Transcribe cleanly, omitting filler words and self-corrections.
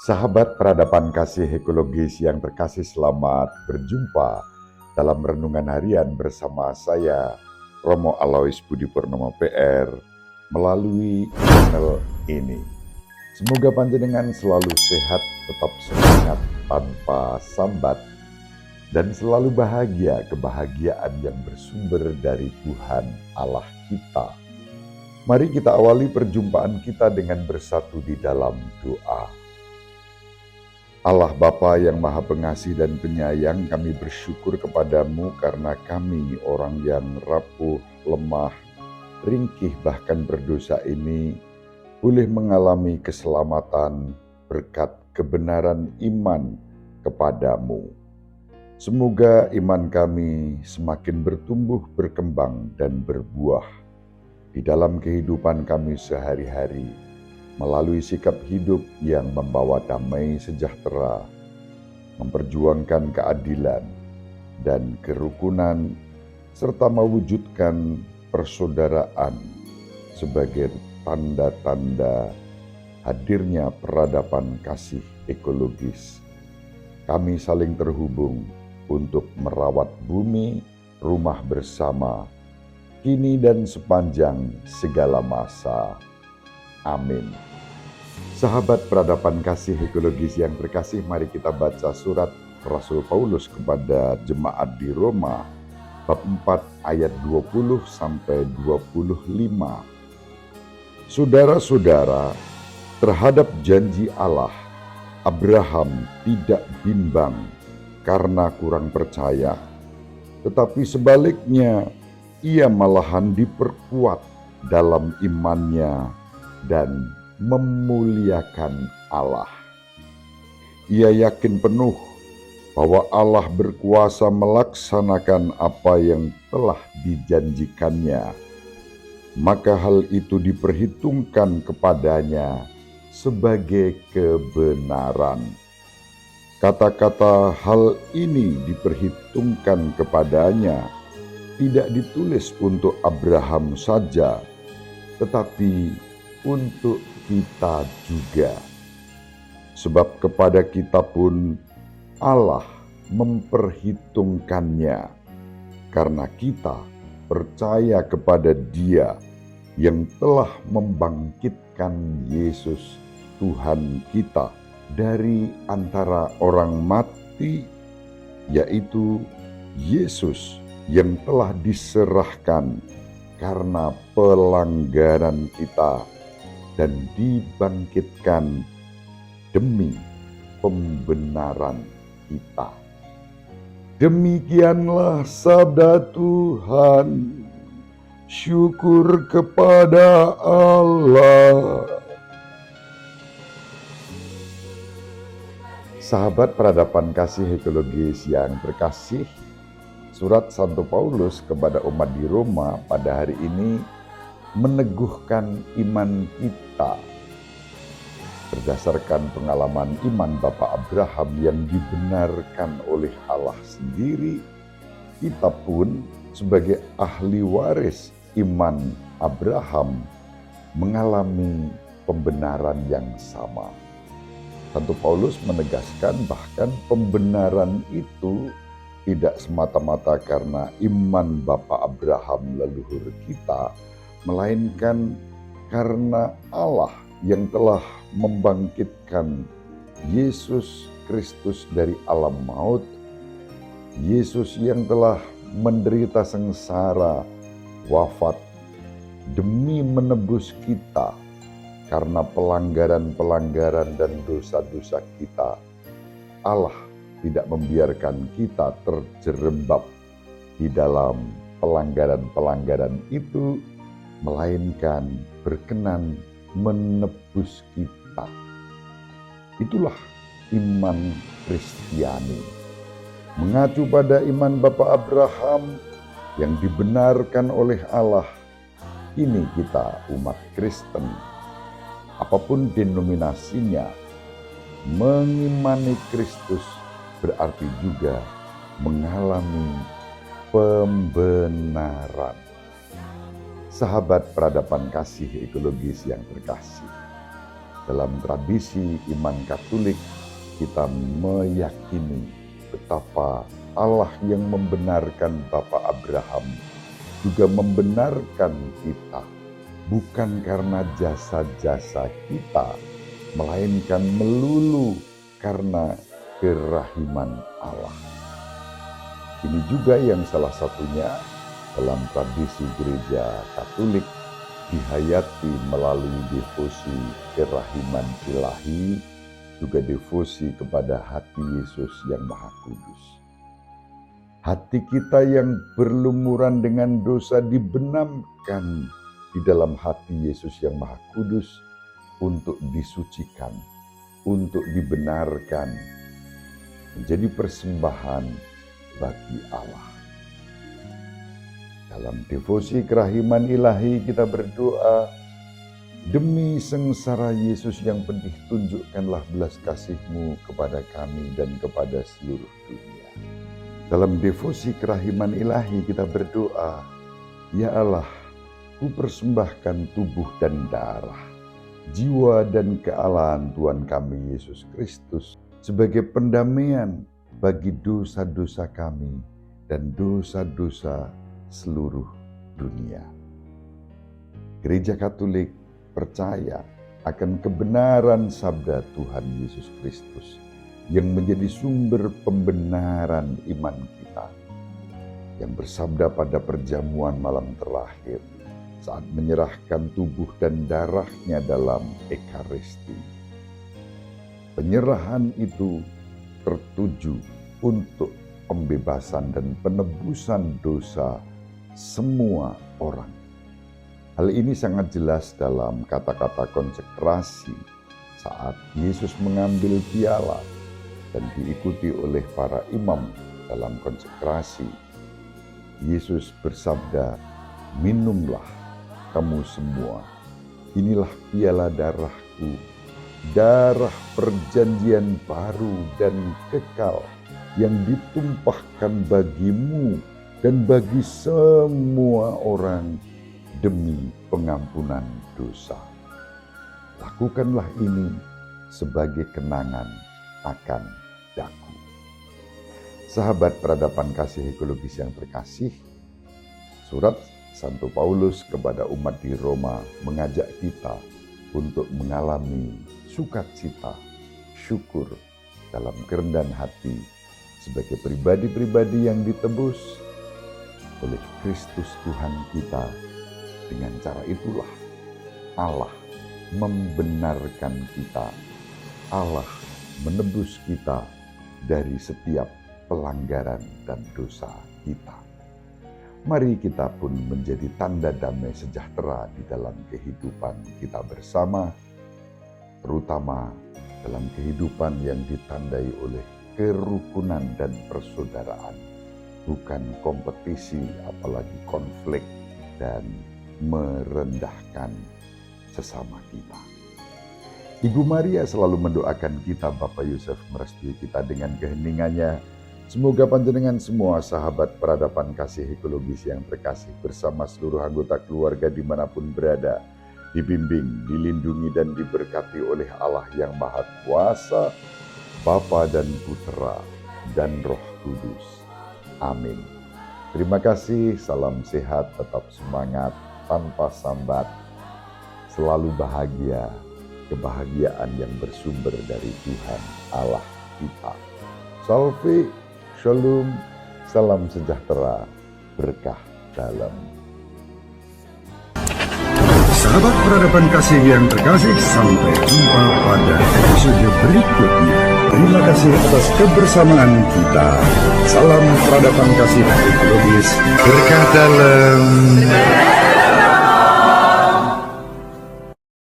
Sahabat peradaban kasih ekologis yang terkasih, selamat berjumpa dalam renungan harian bersama saya, Romo Alois Budi Purnomo PR, melalui channel ini. Semoga panjenengan selalu sehat, tetap semangat tanpa sambat, dan selalu bahagia, kebahagiaan yang bersumber dari Tuhan Allah kita. Mari kita awali perjumpaan kita dengan bersatu di dalam doa. Allah Bapa yang Maha Pengasih dan Penyayang, kami bersyukur kepadamu karena kami orang yang rapuh, lemah, ringkih bahkan berdosa ini boleh mengalami keselamatan berkat kebenaran iman kepadamu. Semoga iman kami semakin bertumbuh, berkembang, dan berbuah di dalam kehidupan kami sehari-hari, melalui sikap hidup yang membawa damai sejahtera, memperjuangkan keadilan dan kerukunan, serta mewujudkan persaudaraan sebagai tanda-tanda hadirnya peradaban kasih ekologis. Kami saling terhubung untuk merawat bumi, rumah bersama, kini dan sepanjang segala masa. Amin. Sahabat peradaban kasih ekologis yang terkasih, mari kita baca surat Rasul Paulus kepada jemaat di Roma, bab 4 ayat 20 sampai 25. Saudara-saudara, terhadap janji Allah, Abraham tidak bimbang karena kurang percaya, tetapi sebaliknya ia malahan diperkuat dalam imannya dan memuliakan Allah. Ia yakin penuh bahwa Allah berkuasa melaksanakan apa yang telah dijanjikannya, maka hal itu diperhitungkan kepadanya sebagai kebenaran. Kata-kata hal ini diperhitungkan kepadanya tidak ditulis untuk Abraham saja, tetapi untuk kita juga. Sebab kepada kita pun Allah memperhitungkannya, karena kita percaya kepada Dia yang telah membangkitkan Yesus Tuhan kita dari antara orang mati, yaitu Yesus yang telah diserahkan karena pelanggaran kita dan dibangkitkan demi pembenaran kita. Demikianlah sabda Tuhan. Syukur kepada Allah. Sahabat peradaban kasih ekologis yang terkasih, surat Santo Paulus kepada umat di Roma pada hari ini meneguhkan iman kita berdasarkan pengalaman iman Bapak Abraham yang dibenarkan oleh Allah sendiri. Kita pun sebagai ahli waris iman Abraham mengalami pembenaran yang sama. Santo Paulus menegaskan bahkan pembenaran itu tidak semata-mata karena iman Bapak Abraham leluhur kita, melainkan karena Allah yang telah membangkitkan Yesus Kristus dari alam maut, Yesus yang telah menderita sengsara, wafat demi menebus kita karena pelanggaran-pelanggaran dan dosa-dosa kita. Allah tidak membiarkan kita terjerembab di dalam pelanggaran-pelanggaran itu, melainkan berkenan menebus kita. Itulah iman Kristiani. Mengacu pada iman Bapak Abraham yang dibenarkan oleh Allah, ini kita umat Kristen, apapun denominasinya, mengimani Kristus berarti juga mengalami pembenaran. Sahabat peradaban kasih ekologis yang terkasih, Dalam tradisi iman Katolik, kita meyakini betapa Allah yang membenarkan Bapak Abraham juga membenarkan kita, bukan karena jasa-jasa kita, melainkan melulu karena kerahiman Allah. Ini juga yang salah satunya dalam tradisi gereja Katolik dihayati melalui devosi kerahiman ilahi, juga devosi kepada hati Yesus yang Maha Kudus. Hati kita yang berlumuran dengan dosa dibenamkan di dalam hati Yesus yang Maha Kudus untuk disucikan, untuk dibenarkan, menjadi persembahan bagi Allah. Dalam devosi kerahiman ilahi kita berdoa, demi sengsara Yesus yang pedih, tunjukkanlah belas kasih-Mu kepada kami dan kepada seluruh dunia. Dalam devosi kerahiman ilahi kita berdoa, ya Allah, ku persembahkan tubuh dan darah, jiwa dan kealahan Tuhan kami Yesus Kristus sebagai pendamaian bagi dosa-dosa kami dan dosa-dosa seluruh dunia. Gereja Katolik percaya akan kebenaran sabda Tuhan Yesus Kristus yang menjadi sumber pembenaran iman kita, yang bersabda pada perjamuan malam terakhir saat menyerahkan tubuh dan darahnya dalam Ekaristi. Penyerahan itu tertuju untuk pembebasan dan penebusan dosa semua orang. Hal ini sangat jelas dalam kata-kata konsekrasi saat Yesus mengambil piala dan diikuti oleh para imam dalam konsekrasi. Yesus bersabda, "Minumlah kamu semua, inilah piala darahku, darah perjanjian baru dan kekal yang ditumpahkan bagimu dan bagi semua orang demi pengampunan dosa. Lakukanlah ini sebagai kenangan akan daku." Sahabat peradaban kasih ekologis yang terkasih, surat Santo Paulus kepada umat di Roma mengajak kita untuk mengalami sukacita, syukur dalam kerendahan hati sebagai pribadi-pribadi yang ditebus oleh Kristus Tuhan kita. Dengan cara itulah Allah membenarkan kita, Allah menebus kita dari setiap pelanggaran dan dosa kita. Mari kita pun menjadi tanda damai sejahtera di dalam kehidupan kita bersama, terutama dalam kehidupan yang ditandai oleh kerukunan dan persaudaraan, bukan kompetisi, apalagi konflik dan merendahkan sesama kita. Ibu Maria selalu mendoakan kita, Bapak Yosef merestui kita dengan keheningannya. Semoga panjenengan semua sahabat peradaban kasih ekologis yang terkasih bersama seluruh anggota keluarga dimanapun berada, dibimbing, dilindungi dan diberkati oleh Allah yang Maha Kuasa, Bapa dan Putera dan Roh Kudus. Amin. Terima kasih, salam sehat, tetap semangat, tanpa sambat, selalu bahagia, kebahagiaan yang bersumber dari Tuhan Allah kita. Salve, shalom, salam sejahtera, berkah dalam. Sahabat peradaban kasih yang terkasih, sampai jumpa pada episode berikutnya. Terima kasih atas kebersamaan kita. Salam peradaban kasih ekologis, berkah dalam.